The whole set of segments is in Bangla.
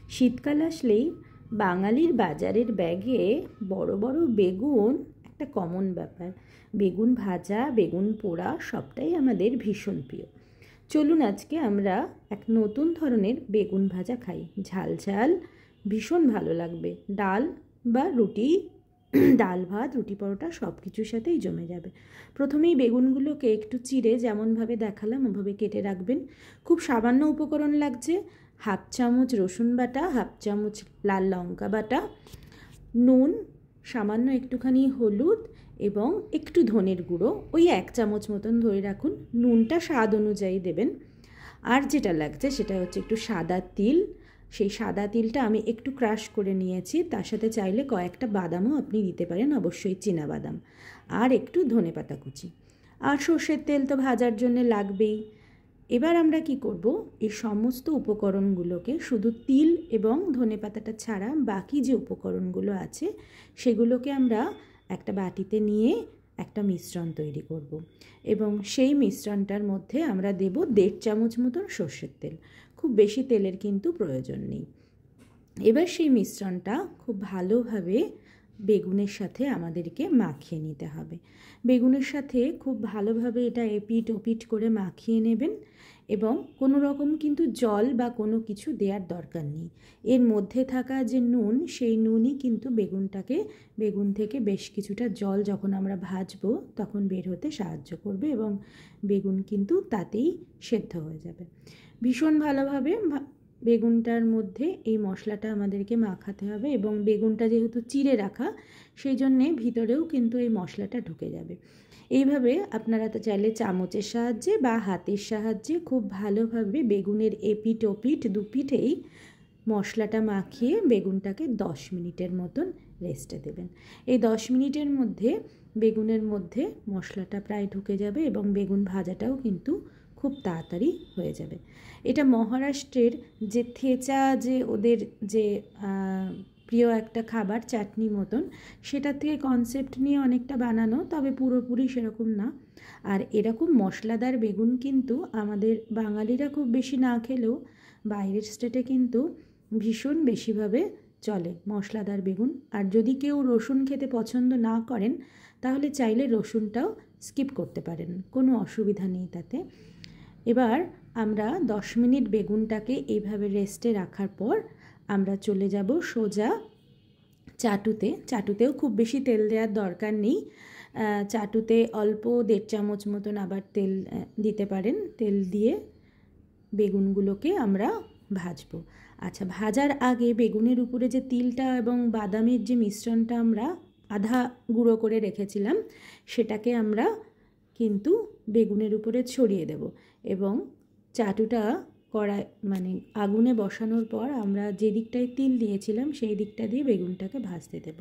শীতকাল আসলেই বাঙালির বাজারের ব্যাগে বড় বড় বেগুন একটা কমন ব্যাপার। বেগুন ভাজা, বেগুন পোড়া সবটাই আমাদের ভীষণ প্রিয়। চলুন আজকে আমরা এক নতুন ধরনের বেগুন ভাজা খাই। ঝাল ঝাল, ভীষণ ভালো লাগবে। ডাল বা রুটি, ডাল ভাত, রুটি পরোটা সব কিছুর সাথেই জমে যাবে। প্রথমেই বেগুনগুলোকে একটু চিড়ে যেমনভাবে দেখালাম ওভাবে কেটে রাখবেন। খুব সামান্য উপকরণ লাগছে। হাফ চামচ রসুন বাটা, হাফ চামচ লাল লঙ্কা বাটা, নুন, সামান্য একটুখানি হলুদ এবং একটু ধনের গুঁড়ো, ওই 1 চামচ মতন ধরে রাখুন। নুনটা স্বাদ অনুযায়ী দেবেন। আর যেটা লাগছে সেটা হচ্ছে একটু সাদা তিল। সেই সাদা তিলটা আমি একটু ক্রাশ করে নিয়েছি, তার সাথে চাইলে কয়েকটা বাদামও আপনি দিতে পারেন, অবশ্যই চীনা বাদাম। আর একটু ধনেপাতা কুচি। আর সর্ষের তেল তো ভাজার জন্য লাগবেই। এবার আমরা কি করব, এই সমস্ত উপকরণগুলোকে শুধু তিল এবং ধনেপাতাটা ছাড়া বাকি যে উপকরণগুলো আছে সেগুলোকে আমরা একটা বাটিতে নিয়ে একটা মিশ্রণ তৈরি করব। এবং সেই মিশ্রণটার মধ্যে আমরা দেব 1.5 চামচ মতন সর্ষের তেল। খুব বেশি তেলের কিন্তু প্রয়োজন নেই। এবার সেই মিশ্রণটা খুব ভালোভাবে বেগুনের সাথে আমাদেরকে মাখিয়ে নিতে হবে। বেগুনের সাথে খুব ভালোভাবে এটা এপিট ওপিট করে মাখিয়ে নেবেন এবং কোনো রকম কিন্তু জল বা কোনো কিছু দেওয়ার দরকার নেই। এর মধ্যে থাকা যে নুন, সেই নুনই কিন্তু বেগুন থেকে বেশ কিছুটা জল যখন আমরা ভাজবো তখন বের হতে সাহায্য করবে এবং বেগুন কিন্তু তাতেই সেদ্ধ হয়ে যাবে। ভীষণ ভালোভাবে বেগুনটার মধ্যে এই মশলাটা আমাদেরকে মাখাতে হবে এবং বেগুনটা যেহেতু চিড়ে রাখা সেই জন্যে ভিতরেও কিন্তু এই মশলাটা ঢুকে যাবে। এইভাবে আপনারা তো চাইলে চামচের সাহায্যে বা হাতের সাহায্যে খুব ভালোভাবে বেগুনের এপিট ওপিট দুপিঠেই মশলাটা মাখিয়ে বেগুনটাকে 10 মিনিটের মতন রেস্টে দেবেন। এই 10 মিনিটের মধ্যে বেগুনের মধ্যে মশলাটা প্রায় ঢুকে যাবে এবং বেগুন ভাজাটাও কিন্তু খুব তাড়াতাড়ি হয়ে যাবে। এটা মহারাষ্ট্রের যে থেচা, যে ওদের যে প্রিয় একটা খাবার, চাটনি মতন, সেটা থেকে কনসেপ্ট নিয়ে অনেকটা বানানো, তবে পুরোপুরি সেরকম না। আর এরকম মশলাদার বেগুন কিন্তু আমাদের বাঙালিরা খুব বেশি না খেলেও বাইরের স্টেটে কিন্তু ভীষণ বেশিভাবে চলে মশলাদার বেগুন। আর যদি কেউ রসুন খেতে পছন্দ না করেন তাহলে চাইলে রসুনটাও স্কিপ করতে পারেন, কোনো অসুবিধা নেই তাতে। এবার আমরা 10 মিনিট বেগুনটাকে এইভাবে রেস্টে রাখার পর আমরা চলে যাব সোজা চাটুতে। চাটুতেও খুব বেশি তেল দেওয়ার দরকার নেই। চাটুতে অল্প 1.5 চামচ মতন আবার তেল দিতে পারেন। তেল দিয়ে বেগুনগুলোকে আমরা ভাজবো। আচ্ছা, ভাজার আগে বেগুনের উপরে যে তিলটা এবং বাদামের যে মিশ্রণটা আমরা আধা গুঁড়ো করে রেখেছিলাম সেটাকে আমরা কিন্তু বেগুনের উপরে ছড়িয়ে দেব এবং চাটুটা আগুনে বসানোর পর আমরা যে দিকটায় তিল দিয়েছিলাম সেই দিকটা দিয়ে বেগুনটাকে ভাজতে দেব।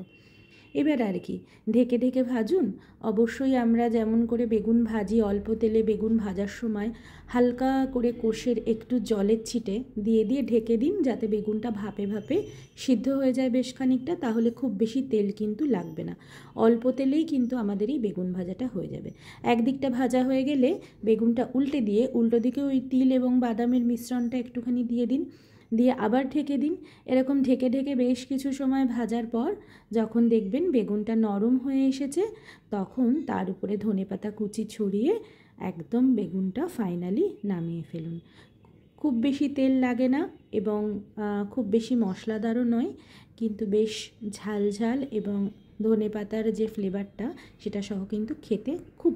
এবার আর কি, ঢেকে ঢেকে ভাজুন। অবশ্যই আমরা যেমন করে বেগুন ভাজি, অল্প তেলে বেগুন ভাজার সময় হালকা করে কষের একটু জলের ছিটে দিয়ে দিয়ে ঢেকে দিন, যাতে বেগুনটা ভাপে ভাপে সিদ্ধ হয়ে যায় বেশ খানিকটা। তাহলে খুব বেশি তেল কিন্তু লাগবে না, অল্প তেলেই কিন্তু আমাদের এই বেগুন ভাজাটা হয়ে যাবে। একদিকটা ভাজা হয়ে গেলে বেগুনটা উল্টে দিয়ে উল্টো দিকে ওই তিল এবং বাদামের মিশ্রণটা একটুখানি দিয়ে দিন, দিয়ে আবার ঢেকে দিন। এরকম ঢেকে ঢেকে বেশ কিছু সময় ভাজার পর যখন দেখবেন বেগুনটা নরম হয়ে এসেছে তখন তার উপরে ধনেপাতা কুচি ছড়িয়ে একদম বেগুনটা ফাইনালি নামিয়ে ফেলুন। খুব বেশি তেল লাগে না এবং খুব বেশি মশলাদারও নয়, কিন্তু বেশ ঝাল ঝাল এবং ধনেপাতার যে ফ্লেভারটা সেটা সহ কিন্তু খেতে খুব